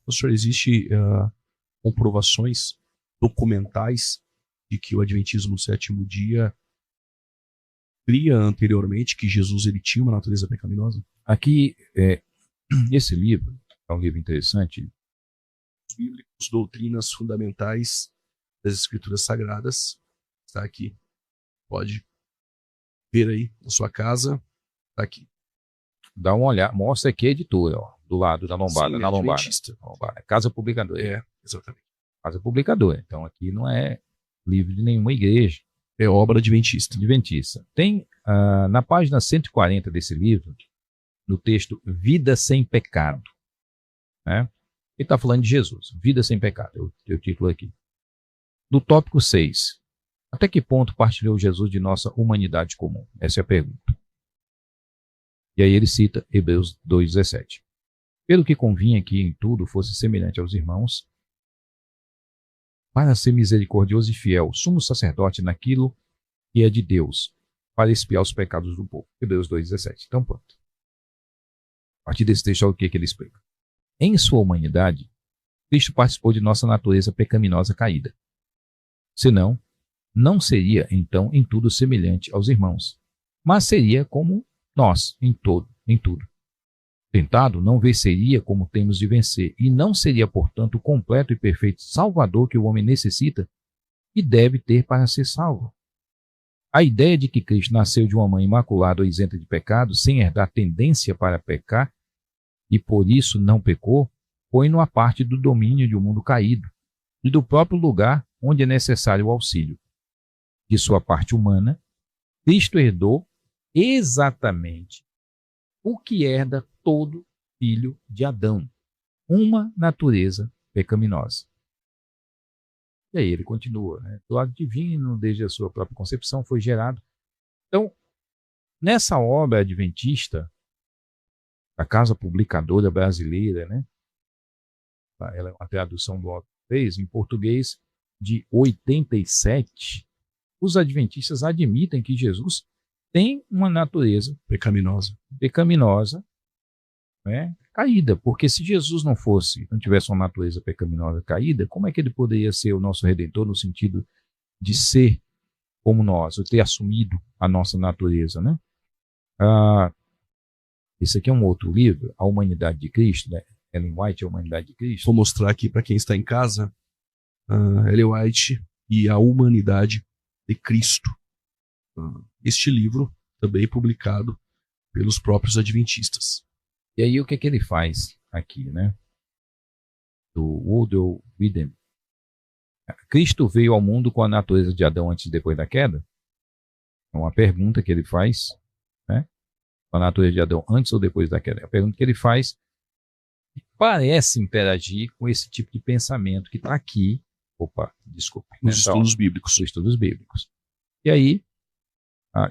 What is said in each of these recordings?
Professor, existe comprovações documentais de que o Adventismo no sétimo dia cria anteriormente que Jesus ele tinha uma natureza pecaminosa? Aqui, esse livro é um livro interessante. Os bíblicos, doutrinas fundamentais das Escrituras Sagradas. Está aqui. Pode ver aí na sua casa. Está aqui. Dá uma olhada. Mostra aqui a editora, ó, do lado da lombada. Sim, na lombada. Adventista. Casa Publicadora. Exatamente. Casa Publicadora. Então aqui não é livro de nenhuma igreja. É obra adventista. Tem, na página 140 desse livro, no texto Vida Sem Pecado, né? Ele está falando de Jesus, Vida Sem Pecado, é o título aqui. No tópico 6, até que ponto partilhou Jesus de nossa humanidade comum? Essa é a pergunta. E aí ele cita Hebreus 2,17. Pelo que convinha que em tudo fosse semelhante aos irmãos, para ser misericordioso e fiel, sumo sacerdote naquilo que é de Deus, para expiar os pecados do povo. Hebreus 2,17. Então, pronto. A partir desse texto, olha o que ele explica. Em sua humanidade, Cristo participou de nossa natureza pecaminosa caída. Senão, não seria, então, em tudo semelhante aos irmãos, mas seria como nós, em tudo. Tentado, não venceria como temos de vencer, e não seria, portanto, o completo e perfeito Salvador que o homem necessita e deve ter para ser salvo. A ideia de que Cristo nasceu de uma mãe imaculada ou isenta de pecado, sem herdar tendência para pecar, e por isso não pecou, põe-no à parte do domínio de um mundo caído, e do próprio lugar onde é necessário o auxílio. De sua parte humana, Cristo herdou exatamente o que herda todo filho de Adão, uma natureza pecaminosa. E aí ele continua, né? Do lado divino, desde a sua própria concepção, foi gerado. Então, nessa obra adventista, a Casa Publicadora Brasileira, né? Ela é uma tradução do Otto Reis, em português, de 87, os adventistas admitem que Jesus tem uma natureza pecaminosa, né, caída, porque se Jesus não tivesse uma natureza pecaminosa caída, como é que ele poderia ser o nosso Redentor no sentido de ser como nós, ou ter assumido a nossa natureza, né? Esse aqui é um outro livro, A Humanidade de Cristo, né? Ellen White, A Humanidade de Cristo. Vou mostrar aqui para quem está em casa, Ellen White e A Humanidade de Cristo. Este livro também publicado pelos próprios adventistas. E aí o que ele faz aqui, né? Do Woodrow Wilson. Cristo veio ao mundo com a natureza de Adão antes e depois da queda? É uma pergunta que ele faz, né? Com a natureza de Adão antes ou depois da queda. É a pergunta que ele faz parece interagir com esse tipo de pensamento que está aqui. Nos estudos bíblicos. Nos estudos bíblicos. E aí,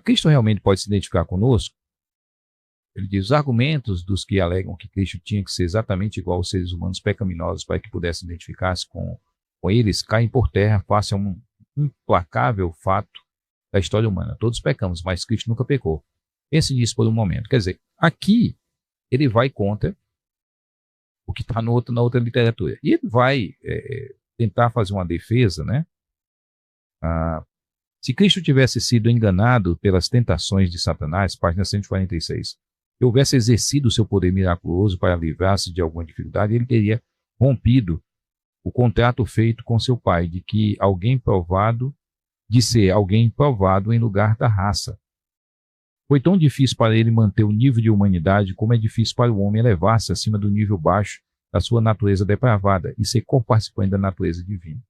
Cristo realmente pode se identificar conosco? Ele diz, os argumentos dos que alegam que Cristo tinha que ser exatamente igual aos seres humanos pecaminosos para que pudesse identificar-se com eles, caem por terra face a um implacável fato da história humana. Todos pecamos, mas Cristo nunca pecou. Pense nisso por um momento. Quer dizer, aqui ele vai contra o que está na outra literatura. E ele vai tentar fazer uma defesa, né? Se Cristo tivesse sido enganado pelas tentações de Satanás, página 146, e houvesse exercido o seu poder miraculoso para livrar-se de alguma dificuldade, ele teria rompido o contrato feito com seu pai, de ser alguém provado em lugar da raça. Foi tão difícil para ele manter o nível de humanidade como é difícil para o homem elevar-se acima do nível baixo da sua natureza depravada e ser co-participante da natureza divina.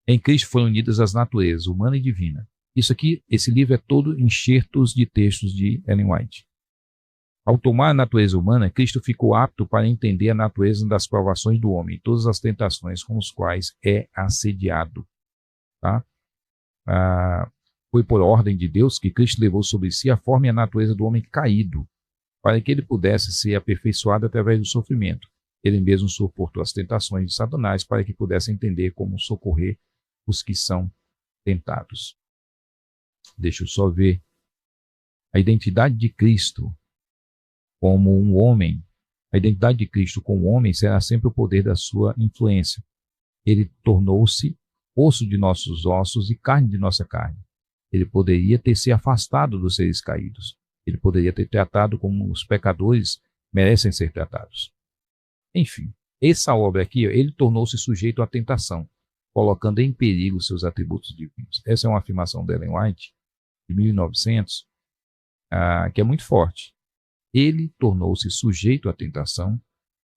Em Cristo foram unidas as naturezas, humana e divina. Esse livro é todo enxertos de textos de Ellen White. Ao tomar a natureza humana, Cristo ficou apto para entender a natureza das provações do homem, todas as tentações com as quais é assediado. Tá? Foi por ordem de Deus que Cristo levou sobre si a forma e a natureza do homem caído, para que ele pudesse ser aperfeiçoado através do sofrimento. Ele mesmo suportou as tentações de Satanás para que pudesse entender como socorrer os que são tentados. Deixa eu só ver. A identidade de Cristo como um homem, A identidade de Cristo com o homem será sempre o poder da sua influência. Ele tornou-se osso de nossos ossos e carne de nossa carne. Ele poderia ter se afastado dos seres caídos. Ele poderia ter tratado como os pecadores merecem ser tratados. Enfim, essa obra aqui, ele tornou-se sujeito à tentação, colocando em perigo seus atributos divinos. Essa é uma afirmação de Ellen White, de 1900, que é muito forte. Ele tornou-se sujeito à tentação,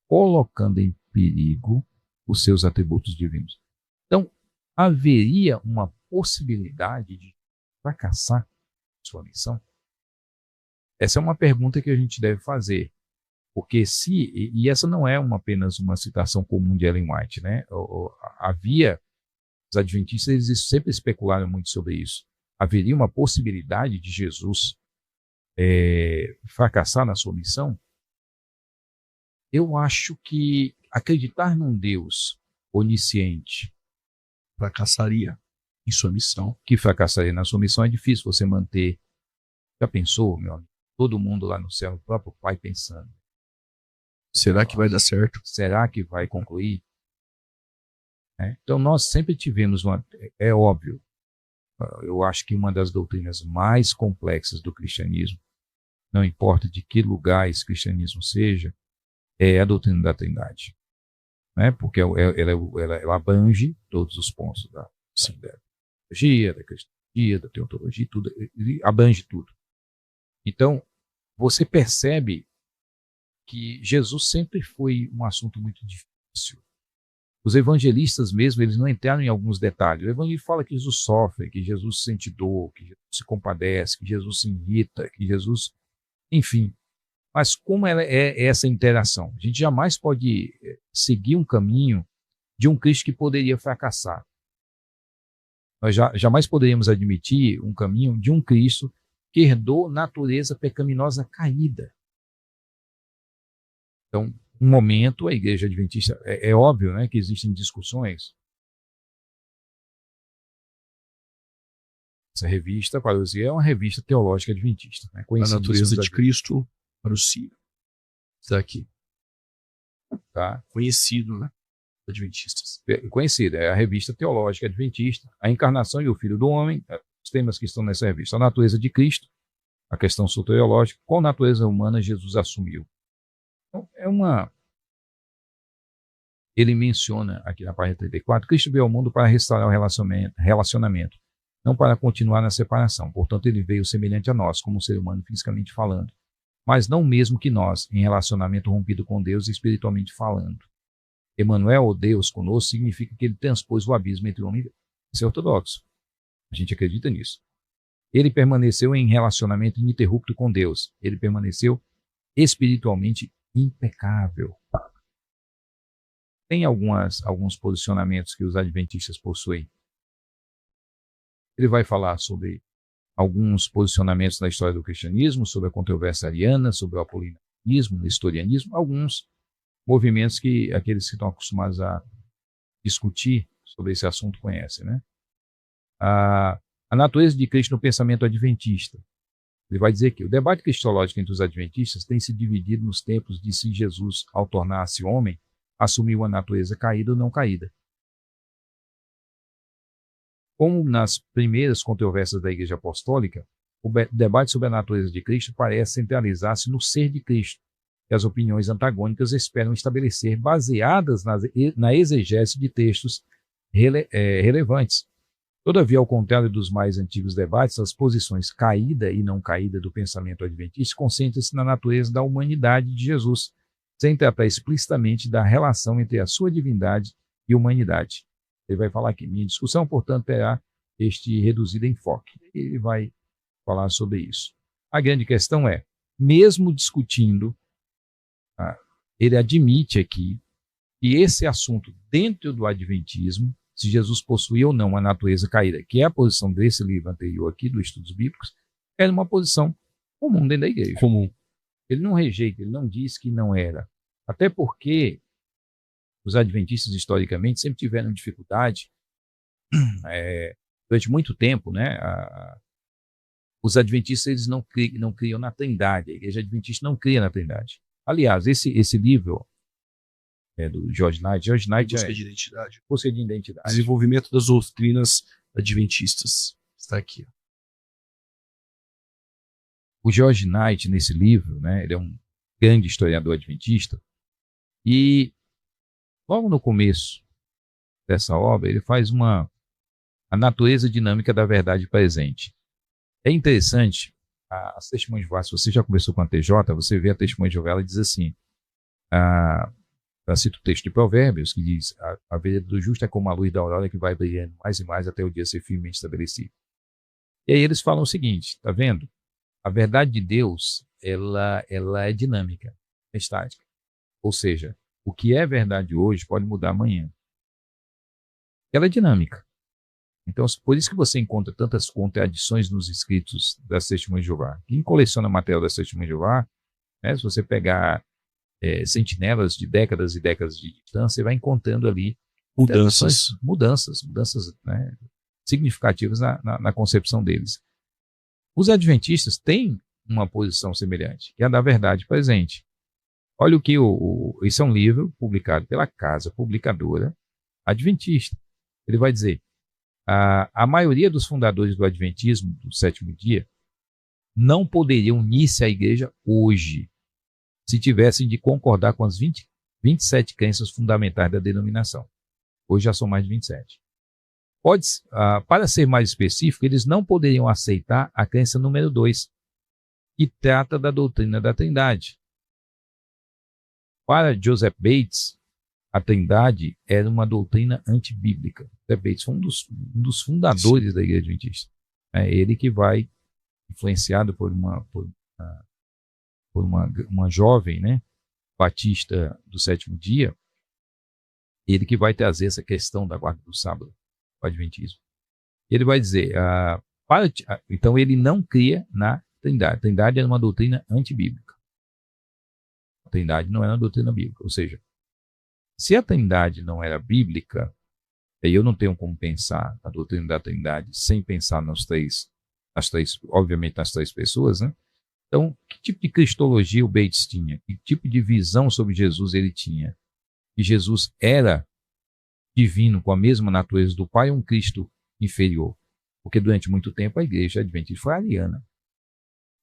colocando em perigo os seus atributos divinos. Então, haveria uma possibilidade de fracassar sua missão? Essa é uma pergunta que a gente deve fazer. Porque e essa não é apenas uma citação comum de Ellen White, né? Os adventistas eles sempre especularam muito sobre isso. Haveria uma possibilidade de Jesus fracassar na sua missão? Eu acho que acreditar num Deus onisciente fracassaria em sua missão. Que fracassaria na sua missão é difícil você manter. Já pensou, meu amigo? Todo mundo lá no céu, o próprio Pai pensando. Será que vai dar certo? Será que vai concluir? Então, nós sempre tivemos é óbvio, eu acho que uma das doutrinas mais complexas do cristianismo, não importa de que lugar esse cristianismo seja, é a doutrina da Trindade. Porque ela abrange todos os pontos da teologia, da cristologia, da teontologia, tudo, abrange tudo. Então, você percebe que Jesus sempre foi um assunto muito difícil. Os evangelistas mesmo, eles não entraram em alguns detalhes. O evangelho fala que Jesus sofre, que Jesus sente dor, que Jesus se compadece, que Jesus se irrita, que Jesus... Enfim, mas como é essa interação? A gente jamais pode seguir um caminho de um Cristo que poderia fracassar. Nós jamais poderíamos admitir um caminho de um Cristo que herdou natureza pecaminosa caída. Então, um momento, a Igreja Adventista, é óbvio, né, que existem discussões. Essa revista, Parousia, é uma revista teológica adventista. Né, a natureza de Cristo, Parousia. Está aqui. Tá. Conhecido, né? Adventistas. Conhecida, é a revista teológica adventista. A encarnação e o Filho do Homem, os temas que estão nessa revista. A natureza de Cristo, a questão soteriológica, qual natureza humana Jesus assumiu. Então, ele menciona aqui na página 34, Cristo veio ao mundo para restaurar o relacionamento, não para continuar na separação. Portanto, ele veio semelhante a nós, como um ser humano fisicamente falando, mas não mesmo que nós, em relacionamento rompido com Deus espiritualmente falando. Emmanuel, ou Deus conosco, significa que ele transpôs o abismo entre o homem e Deus. Isso é ortodoxo. A gente acredita nisso. Ele permaneceu em relacionamento ininterrupto com Deus. Ele permaneceu espiritualmente impecável. Tem alguns posicionamentos que os adventistas possuem. Ele vai falar sobre alguns posicionamentos na história do cristianismo, sobre a controvérsia ariana, sobre o apolinarismo, o nestorianismo, alguns movimentos que aqueles que estão acostumados a discutir sobre esse assunto conhecem, né? A natureza de Cristo no pensamento adventista. Ele vai dizer que o debate cristológico entre os adventistas tem se dividido nos tempos de se Jesus, ao tornar-se homem, assumiu a natureza caída ou não caída. Como nas primeiras controvérsias da Igreja Apostólica, o debate sobre a natureza de Cristo parece centralizar-se no ser de Cristo, que as opiniões antagônicas esperam estabelecer baseadas na exegese de textos relevantes. Todavia, ao contrário dos mais antigos debates, as posições caída e não caída do pensamento adventista concentram-se na natureza da humanidade de Jesus, sem tratar explicitamente da relação entre a sua divindade e humanidade. Ele vai falar aqui, minha discussão, portanto, terá este reduzido enfoque. Ele vai falar sobre isso. A grande questão é, mesmo discutindo, ele admite aqui que esse assunto dentro do adventismo, se Jesus possuía ou não a natureza caída, que é a posição desse livro anterior aqui, do Estudos Bíblicos, era uma posição comum dentro da igreja. Comum. Ele não rejeita, ele não diz que não era. Até porque os adventistas, historicamente, sempre tiveram dificuldade, durante muito tempo, né? Os adventistas eles não criam na Trindade, a igreja adventista não cria na Trindade. Aliás, esse livro é do George Knight. George Knight Busca de identidade. Busca de identidade. Desenvolvimento das doutrinas adventistas. Está aqui. O George Knight, nesse livro, né, ele é um grande historiador adventista, e logo no começo dessa obra, ele faz a natureza dinâmica da verdade presente. É interessante, as testemunhas de Jeová, se você já conversou com a TJ, você vê a testemunha de Jeová, ela diz assim, ela cita o texto de Provérbios, que diz, a vereda do justo é como a luz da aurora que vai brilhando mais e mais até o dia ser firmemente estabelecido. E aí eles falam o seguinte, tá vendo? A verdade de Deus, ela é dinâmica, é estática. Ou seja, o que é verdade hoje pode mudar amanhã. Ela é dinâmica. Então, por isso que você encontra tantas contradições nos escritos das Testemunhas de Jeová. Quem coleciona material das Testemunhas de Jeová, né, se você pegar sentinelas de décadas e décadas de distância, você vai encontrando ali mudanças, né, significativas na concepção deles. Os adventistas têm uma posição semelhante, que é a da verdade presente. Olha o que esse é um livro publicado pela casa publicadora adventista. Ele vai dizer, a maioria dos fundadores do adventismo do sétimo dia não poderiam unir-se à igreja hoje, se tivessem de concordar com as 27 crenças fundamentais da denominação. Hoje já são mais de 27. Para ser mais específico, eles não poderiam aceitar a crença número 2, que trata da doutrina da Trindade. Para Joseph Bates, a Trindade era uma doutrina antibíblica. Joseph Bates foi um dos fundadores da Igreja Adventista. É ele que vai, influenciado por uma jovem, né, batista do sétimo dia, ele que vai trazer essa questão da guarda do sábado, o adventismo. Ele vai dizer, então ele não cria na Trindade. A Trindade era uma doutrina antibíblica. A Trindade não era uma doutrina bíblica, ou seja, se a Trindade não era bíblica, aí eu não tenho como pensar na doutrina da Trindade sem pensar obviamente nas três pessoas, né? Então, que tipo de cristologia o Bates tinha? Que tipo de visão sobre Jesus ele tinha? Que Jesus era divino, com a mesma natureza do Pai, um Cristo inferior? Porque durante muito tempo a igreja adventista foi ariana.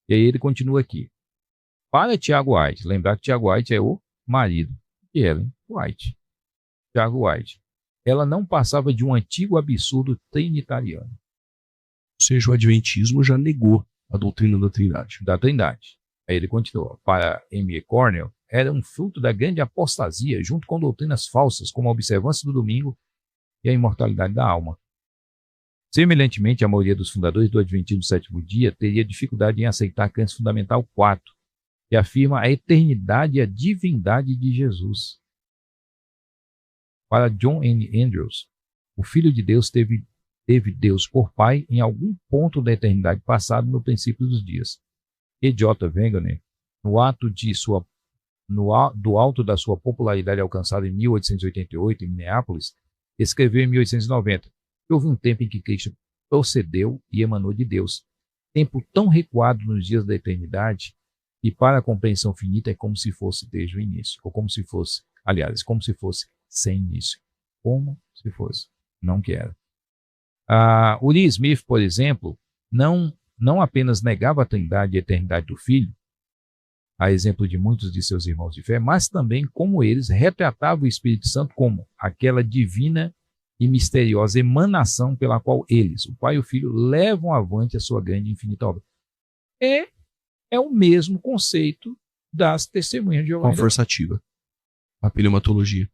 E aí ele continua aqui. Para Tiago White, lembrar que Tiago White é o marido de Ellen White. Tiago White. Ela não passava de um antigo absurdo trinitariano. Ou seja, o adventismo já negou a doutrina da Trindade. Da Trindade. Aí ele continua. Para M. Cornell, era um fruto da grande apostasia, junto com doutrinas falsas, como a observância do domingo e a imortalidade da alma. Semelhantemente, a maioria dos fundadores do Adventismo do sétimo dia teria dificuldade em aceitar a crença fundamental 4, que afirma a eternidade e a divindade de Jesus. Para John N. Andrews, o Filho de Deus teve Deus por Pai em algum ponto da eternidade passada no princípio dos dias. E J. Wegener, do alto da sua popularidade alcançada em 1888 em Minneapolis, escreveu em 1890 que houve um tempo em que Cristo procedeu e emanou de Deus, tempo tão recuado nos dias da eternidade que para a compreensão finita é como se fosse desde o início, ou como se fosse, aliás, como se fosse sem início, como se fosse, não que era. O Lee Smith, por exemplo, não apenas negava a trindade e a eternidade do Filho, a exemplo de muitos de seus irmãos de fé, mas também, como eles, retratava o Espírito Santo como aquela divina e misteriosa emanação pela qual eles, o Pai e o Filho, levam avante a sua grande e infinita obra. É o mesmo conceito das testemunhas de Jeová. Uma forçativa. A pneumatologia.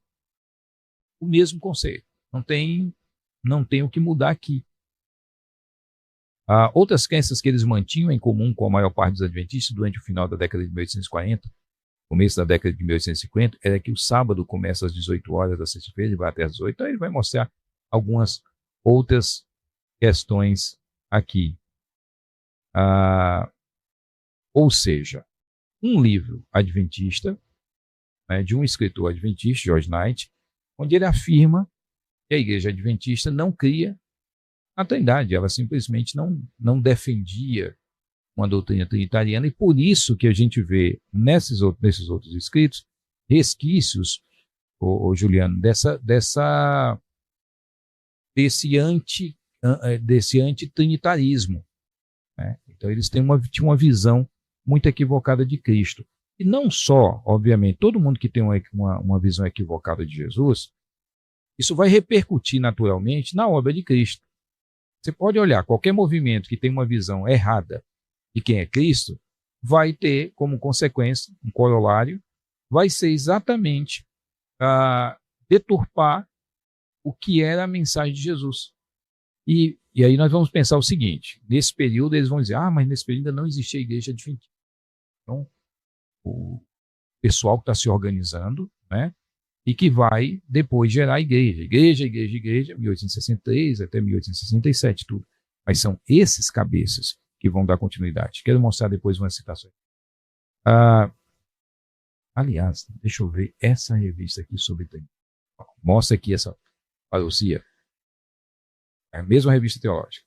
O mesmo conceito. Não tem o que mudar aqui. Outras crenças que eles mantinham em comum com a maior parte dos adventistas durante o final da década de 1840, começo da década de 1850, era que o sábado começa às 18 horas da sexta-feira e vai até às 18. Então ele vai mostrar algumas outras questões aqui. Ou seja, um livro adventista, né, de um escritor adventista, George Knight, onde ele afirma que a igreja adventista não cria a Trindade, ela simplesmente não defendia uma doutrina trinitariana, e por isso que a gente vê nesses outros escritos resquícios, Juliano, desse antitrinitarismo, né? Então eles tinham uma visão muito equivocada de Cristo. E não só, obviamente, todo mundo que tem uma visão equivocada de Jesus, isso vai repercutir naturalmente na obra de Cristo. Você pode olhar, qualquer movimento que tem uma visão errada de quem é Cristo, vai ter como consequência, um corolário, vai ser exatamente deturpar o que era a mensagem de Jesus. E aí nós vamos pensar o seguinte, nesse período eles vão dizer, mas nesse período ainda não existia a igreja adventista. Então, o pessoal que está se organizando, né, e que vai depois gerar igreja, 1863 até 1867, tudo. Mas são esses cabeças que vão dar continuidade. Quero mostrar depois uma citação. Aliás, deixa eu ver essa revista aqui sobre Trindade. Mostra aqui essa parousia. É a mesma revista teológica.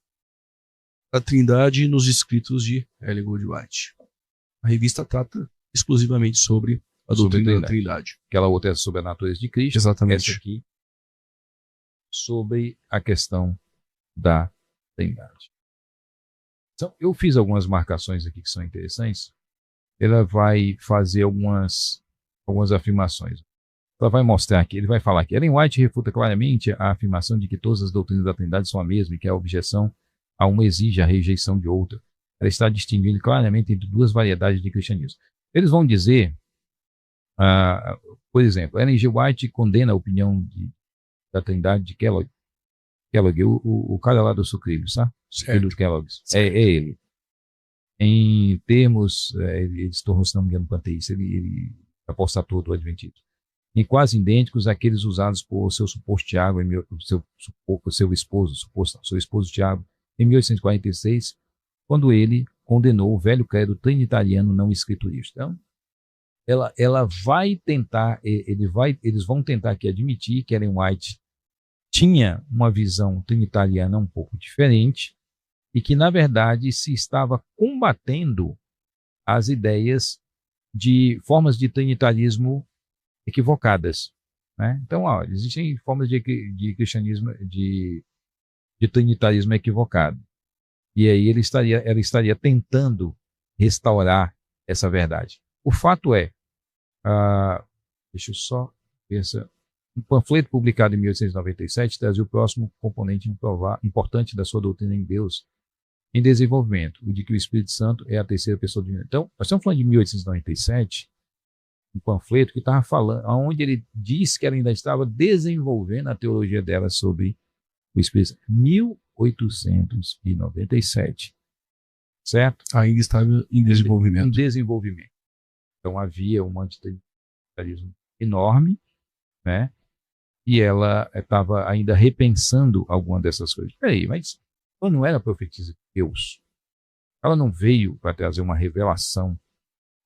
A Trindade nos escritos de Ellen White. A revista trata exclusivamente sobre a doutrina da Trindade. Aquela outra é sobre a natureza de Cristo. Exatamente. Essa aqui sobre a questão da Trindade. Então, eu fiz algumas marcações aqui que são interessantes. Ela vai fazer algumas afirmações. Ela vai mostrar aqui, ele vai falar aqui. Ellen White refuta claramente a afirmação de que todas as doutrinas da Trindade são a mesma e que a objeção a uma exige a rejeição de outra. Ela está distinguindo claramente entre duas variedades de cristianismo. Eles vão dizer, por exemplo, Ellen G. White condena a opinião da Trindade de Kellogg. Kellogg, o cara lá do sucrilhos, tá? Sucrilhos Kellogg. É ele. Em termos, ele se tornou, se não me engano, panteísta, ele apostatou do Adventismo. Em quase idênticos àqueles usados por seu suposto Tiago, seu esposo Tiago, em 1846, quando ele condenou o velho credo trinitariano não escriturista. Então, ela vai tentar, eles vão tentar aqui admitir que Ellen White tinha uma visão trinitariana um pouco diferente e que, na verdade, se estava combatendo as ideias de formas de trinitarismo equivocadas, né? Então, existem formas de cristianismo, de trinitarismo equivocado. E aí ela estaria tentando restaurar essa verdade. O fato é, deixa eu só pensar, um panfleto publicado em 1897 trazia o próximo componente importante da sua doutrina em Deus em desenvolvimento, o de que o Espírito Santo é a terceira pessoa divina. Então, nós estamos falando de 1897, um panfleto que estava falando, onde ele diz que ela ainda estava desenvolvendo a teologia dela sobre o Espírito Santo. 1897, certo? Ainda estava em desenvolvimento. Em desenvolvimento. Então havia um antitrinitarismo enorme, né? E ela estava ainda repensando alguma dessas coisas. Peraí, mas ela não era profetisa de Deus? Ela não veio para trazer uma revelação,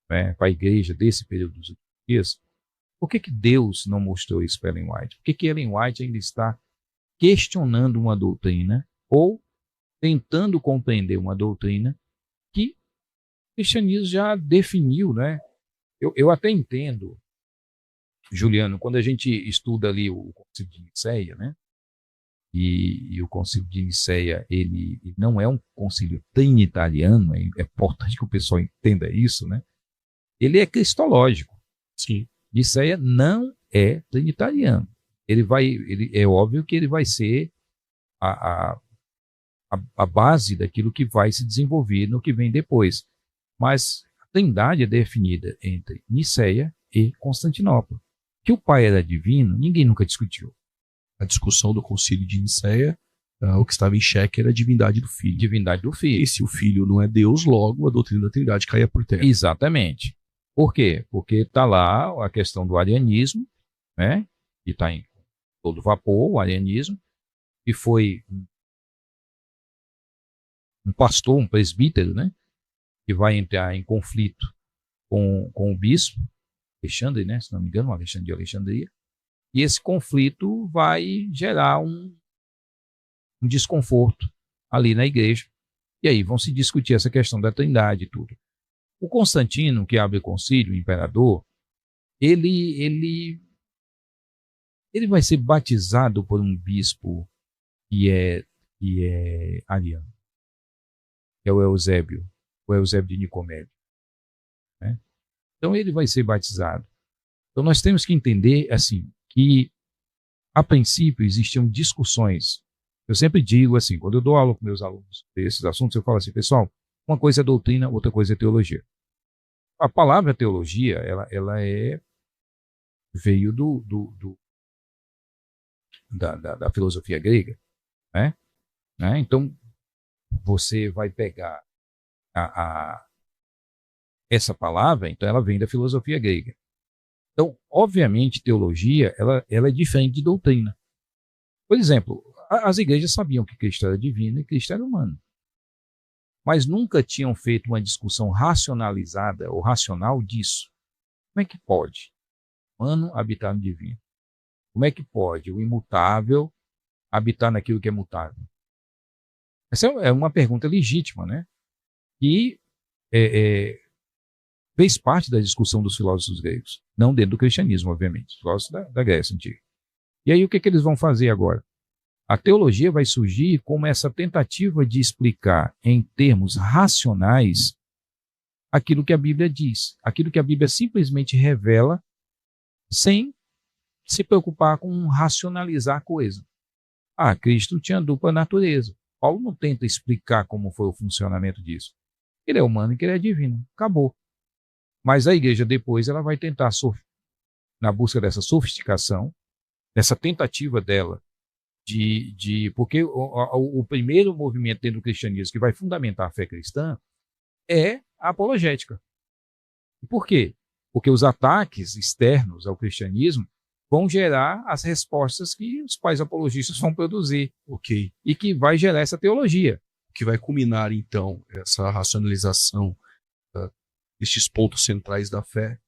né, para a igreja desse período dos dias? Por que Deus não mostrou isso para Ellen White? Por que Ellen White ainda está questionando uma doutrina ou tentando compreender uma doutrina que o cristianismo já definiu, né? Eu até entendo, Juliano, quando a gente estuda ali o Concílio de Nicéia, né? E o Concílio de Nicéia, ele não é um concílio trinitariano, é importante que o pessoal entenda isso, né? Ele é cristológico. Sim. Nicéia não é trinitariano. É óbvio que ele vai ser a base daquilo que vai se desenvolver no que vem depois. Mas a Trindade é definida entre Nicéia e Constantinopla. Que o Pai era divino, ninguém nunca discutiu. A discussão do Concílio de Nicéia, o que estava em xeque era a divindade do Filho. Divindade do Filho. E se o Filho não é Deus, logo a doutrina da Trindade caia por terra. Exatamente. Por quê? Porque está lá a questão do arianismo, né? Que está em todo vapor, o arianismo, que foi um pastor, um presbítero, né? Que vai entrar em conflito com o bispo, Alexandre, né? Se não me engano, Alexandre de Alexandria. E esse conflito vai gerar um desconforto ali na igreja. E aí vão se discutir essa questão da Trindade e tudo. O Constantino, que abre o concílio, o imperador, ele vai ser batizado por um bispo que é ariano, que é o Eusébio de Nicomédia, né? Então ele vai ser batizado. Então nós temos que entender assim que a princípio existiam discussões. Eu sempre digo assim, quando eu dou aula com meus alunos desses assuntos, eu falo assim, pessoal, uma coisa é doutrina, outra coisa é teologia. A palavra teologia, ela veio da filosofia grega, né? Então, você vai pegar essa palavra, então ela vem da filosofia grega. Então, obviamente, teologia, ela é diferente de doutrina. Por exemplo, as igrejas sabiam que Cristo era divino e Cristo era humano, mas nunca tinham feito uma discussão racionalizada ou racional disso. Como é que pode o humano habitar no divino? Como é que pode o imutável habitar naquilo que é mutável? Essa é uma pergunta legítima, né? E fez parte da discussão dos filósofos gregos, não dentro do cristianismo, obviamente, os filósofos da Grécia Antiga. E aí o que eles vão fazer agora? A teologia vai surgir como essa tentativa de explicar em termos racionais aquilo que a Bíblia diz, aquilo que a Bíblia simplesmente revela sem se preocupar com racionalizar a coisa. Cristo tinha dupla natureza. Paulo não tenta explicar como foi o funcionamento disso. Ele é humano e que ele é divino. Acabou. Mas a igreja depois ela vai tentar, na busca dessa sofisticação, dessa tentativa dela, porque o primeiro movimento dentro do cristianismo que vai fundamentar a fé cristã é a apologética. E por quê? Porque os ataques externos ao cristianismo vão gerar as respostas que os pais apologistas vão produzir. Ok. E que vai gerar essa teologia. O que vai culminar, então, essa racionalização destes pontos centrais da fé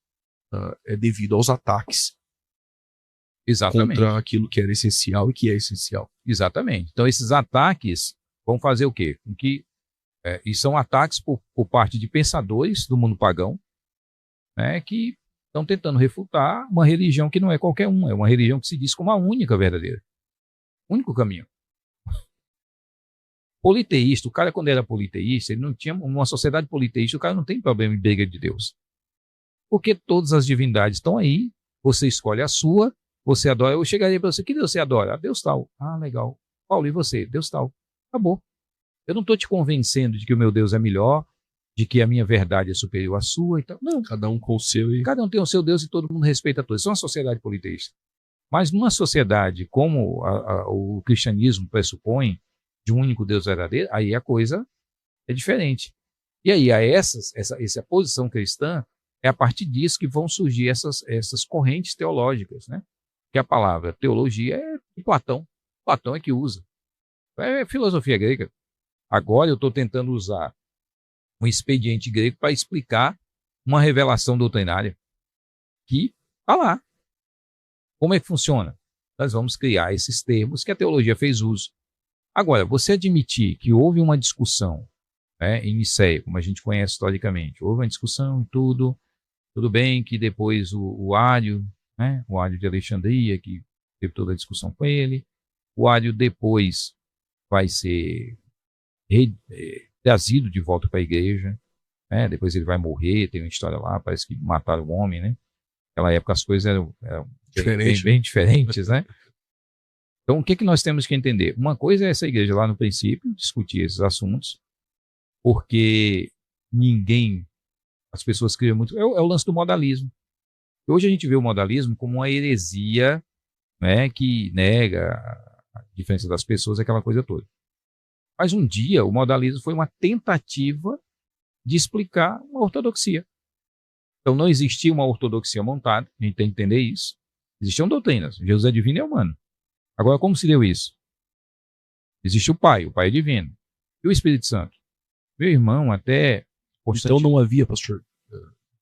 é devido aos ataques. Exatamente. Contra aquilo que era essencial e que é essencial. Exatamente. Então, esses ataques vão fazer o quê? E são ataques por parte de pensadores do mundo pagão, né, que estão tentando refutar uma religião que não é qualquer uma, é uma religião que se diz como a única verdadeira. O único caminho. Politeísta, o cara quando era politeísta, ele não tinha uma sociedade politeísta, o cara não tem problema em briga de Deus. Porque todas as divindades estão aí, você escolhe a sua, você adora. Eu chegaria para você, que Deus você adora? Deus tal. Legal. Paulo, e você? Deus tal. Acabou. Eu não estou te convencendo de que o meu Deus é melhor, de que a minha verdade é superior à sua e tal. Não. Cada um com o seu. Cada um tem o seu Deus e todo mundo respeita todos. Isso é uma sociedade politeísta. Mas numa sociedade como o cristianismo pressupõe, de um único Deus verdadeiro, aí a coisa é diferente. E aí essa posição cristã, é a partir disso que vão surgir essas correntes teológicas, né? Que a palavra teologia é de Platão. Platão é que usa. É filosofia grega. Agora eu estou tentando usar um expediente grego para explicar uma revelação doutrinária que está lá. Como é que funciona? Nós vamos criar esses termos que a teologia fez uso. Agora, você admitir que houve uma discussão, né, em Nicéia, como a gente conhece historicamente, houve uma discussão e tudo bem que depois o Ário, né, o Ário de Alexandria, que teve toda a discussão com ele, o Ário depois vai ser trazido de volta para a igreja, né, depois ele vai morrer, tem uma história lá, parece que mataram o homem, né? Naquela época as coisas eram bem diferentes, né? Então, o que nós temos que entender? Uma coisa é essa igreja lá no princípio, discutir esses assuntos, porque as pessoas criam muito... É o lance do modalismo. Hoje a gente vê o modalismo como uma heresia, né, que nega a diferença das pessoas, aquela coisa toda. Mas um dia o modalismo foi uma tentativa de explicar uma ortodoxia. Então não existia uma ortodoxia montada, a gente tem que entender isso. Existiam doutrinas, Jesus é divino e é humano. Agora, como se deu isso? Existe o Pai é divino. E o Espírito Santo? Meu irmão, até... Então não havia, pastor,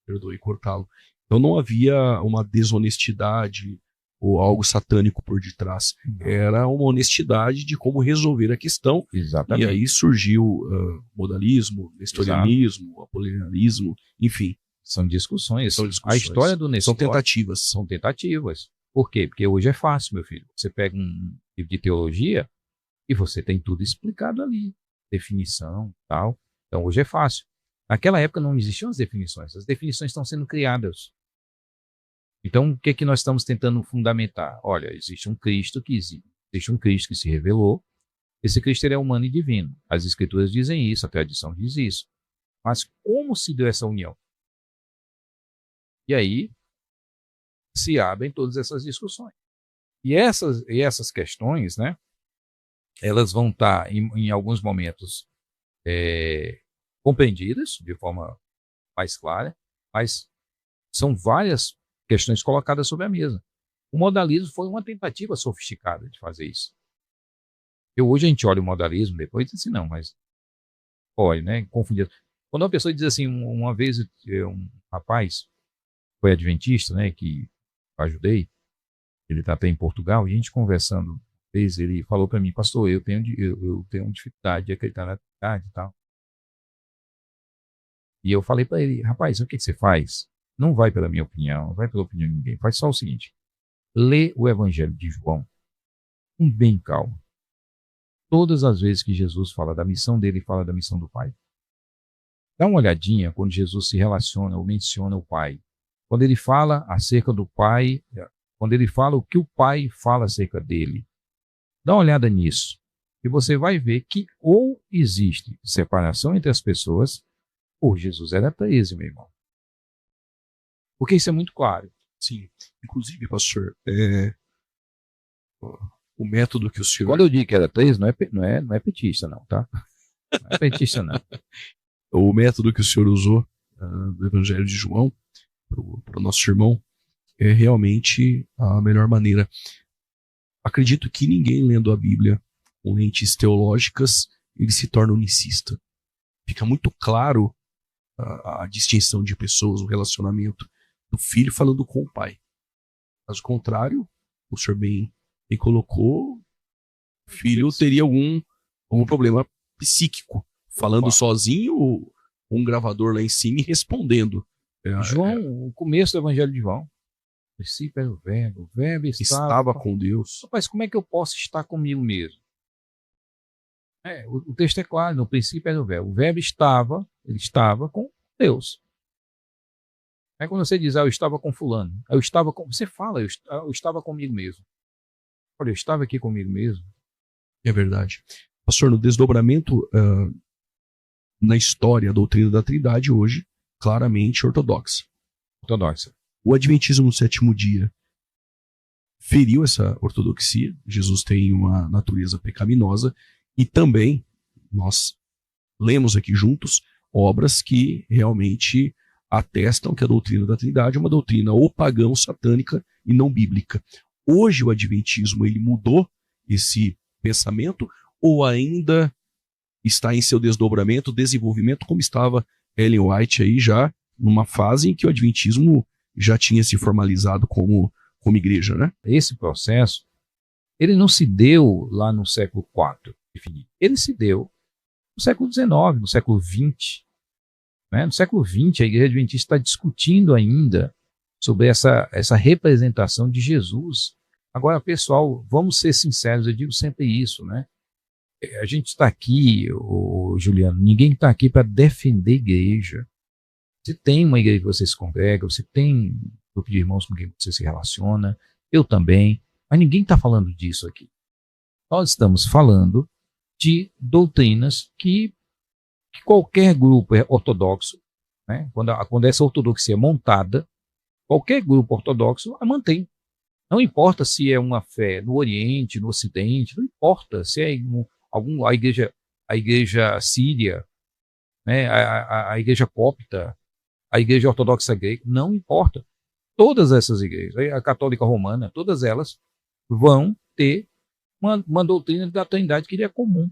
perdoe cortá-lo, então não havia uma desonestidade ou algo satânico por detrás. Era uma honestidade de como resolver a questão. Exatamente. E aí surgiu modalismo, nestorianismo, apolinarismo, enfim. São discussões. São discussões. A história do Nestor... São tentativas. São tentativas. Por quê? Porque hoje é fácil, meu filho. Você pega um livro de teologia e você tem tudo explicado ali. Definição, tal. Então hoje é fácil. Naquela época não existiam as definições. As definições estão sendo criadas. Então, o que é que nós estamos tentando fundamentar? Olha, existe um Cristo que se revelou. Esse Cristo ele é humano e divino. As Escrituras dizem isso, a tradição diz isso. Mas como se deu essa união? E aí se abrem todas essas discussões. E essas questões, né, elas vão estar, em alguns momentos, compreendidas de forma mais clara, mas são várias questões colocadas sobre a mesa. O modalismo foi uma tentativa sofisticada de fazer isso. Hoje a gente olha o modalismo depois e diz assim, não, mas pode, né, confundir. Quando uma pessoa diz assim, uma vez um rapaz foi adventista, né, que eu ajudei, ele está até em Portugal, e a gente conversando, ele falou para mim, pastor, eu tenho dificuldade de acreditar na Trindade e tal. E eu falei para ele, rapaz, o que você faz? Não vai pela minha opinião, não vai pela opinião de ninguém. Faz só o seguinte, lê o Evangelho de João com bem calmo. Todas as vezes que Jesus fala da missão dele, fala da missão do Pai. Dá uma olhadinha quando Jesus se relaciona ou menciona o Pai. Quando ele fala acerca do Pai, quando ele fala o que o Pai fala acerca dele. Dá uma olhada nisso. E você vai ver que ou existe separação entre as pessoas, ou Jesus era 13, meu irmão. Porque isso é muito claro. Sim. Inclusive, pastor, o método que o senhor... Quando eu digo que era 13, não é petista, não, tá? Não é petista, não. O método que o senhor usou do Evangelho de João para o nosso irmão é realmente a melhor maneira. Acredito que ninguém lendo a Bíblia com lentes teológicas, ele se torna unicista. Fica muito claro a distinção de pessoas, o relacionamento do filho falando com o pai. Caso contrário, o senhor bem colocou, o filho teria algum problema psíquico, falando sozinho, um gravador lá em cima e respondendo. João, o começo do Evangelho de João, o princípio era o verbo estava com Deus. Mas como é que eu posso estar comigo mesmo? O texto é claro, no princípio era o verbo ele estava com Deus. Aí quando você diz, eu estava com fulano, você fala, eu estava comigo mesmo. Olha, eu estava aqui comigo mesmo. É verdade. Pastor, no desdobramento na história, a doutrina da Trindade hoje, claramente ortodoxa. O Adventismo no sétimo dia feriu essa ortodoxia. Jesus tem uma natureza pecaminosa e também nós lemos aqui juntos obras que realmente atestam que a doutrina da Trindade é uma doutrina ou pagã, satânica e não bíblica. Hoje o Adventismo ele mudou esse pensamento ou ainda está em seu desdobramento, desenvolvimento, como estava Ellen White aí já numa fase em que o Adventismo já tinha se formalizado como igreja, né? Esse processo, ele não se deu lá no século IV, ele se deu no século XIX, no século XX. Né? No século XX, a Igreja Adventista está discutindo ainda sobre essa representação de Jesus. Agora, pessoal, vamos ser sinceros, eu digo sempre isso, né? A gente está aqui, Juliano, ninguém está aqui para defender a igreja. Você tem uma igreja que você se congrega, você tem um grupo de irmãos com quem você se relaciona, eu também, mas ninguém está falando disso aqui. Nós estamos falando de doutrinas que qualquer grupo ortodoxo, né, quando essa ortodoxia é montada, qualquer grupo ortodoxo a mantém. Não importa se é uma fé no Oriente, no Ocidente, não importa se é a igreja síria, né, a igreja copta, a igreja ortodoxa grega, não importa. Todas essas igrejas, a católica romana, todas elas vão ter uma doutrina da Trindade que lhe é comum.